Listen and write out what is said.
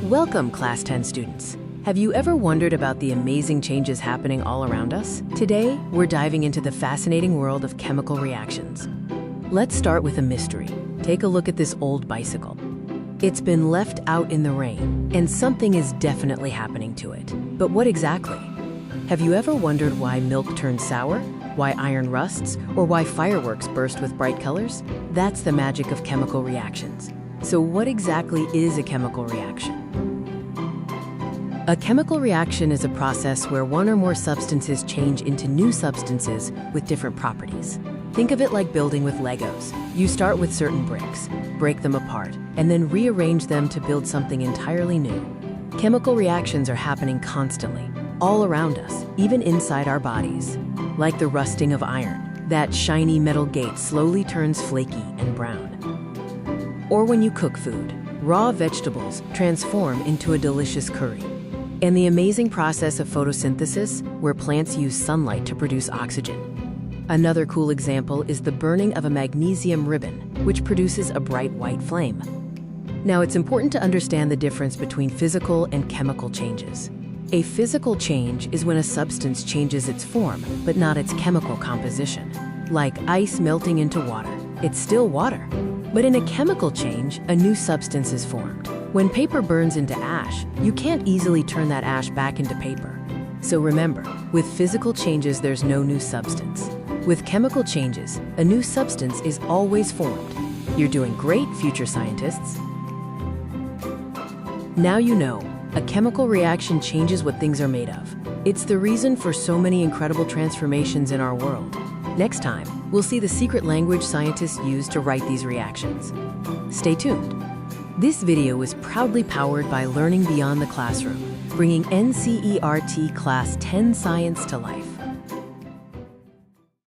Welcome, Class 10 students. Have you ever wondered about the amazing changes happening all around us? Today, we're diving into the fascinating world of chemical reactions. Let's start with a mystery. Take a look at this old bicycle. It's been left out in the rain, and something is definitely happening to it. But what exactly? Have you ever wondered why milk turns sour? Why iron rusts? Or why fireworks burst with bright colors? That's the magic of chemical reactions. So what exactly is a chemical reaction? A chemical reaction is a process where one or more substances change into new substances with different properties. Think of it like building with Legos. You start with certain bricks, break them apart, and then rearrange them to build something entirely new. Chemical reactions are happening constantly, all around us, even inside our bodies. Like the rusting of iron, that shiny metal gate slowly turns flaky and brown. Or when you cook food, raw vegetables transform into a delicious curry. And the amazing process of photosynthesis, where plants use sunlight to produce oxygen. Another cool example is the burning of a magnesium ribbon, which produces a bright white flame. Now, it's important to understand the difference between physical and chemical changes. A physical change is when a substance changes its form, but not its chemical composition. Like ice melting into water, it's still water. But in a chemical change, a new substance is formed. When paper burns into ash, you can't easily turn that ash back into paper. So remember, with physical changes, there's no new substance. With chemical changes, a new substance is always formed. You're doing great, future scientists. Now you know, a chemical reaction changes what things are made of. It's the reason for so many incredible transformations in our world. Next time, we'll see the secret language scientists use to write these reactions. Stay tuned. This video is proudly powered by Learning Beyond the Classroom, bringing NCERT Class 10 science to life.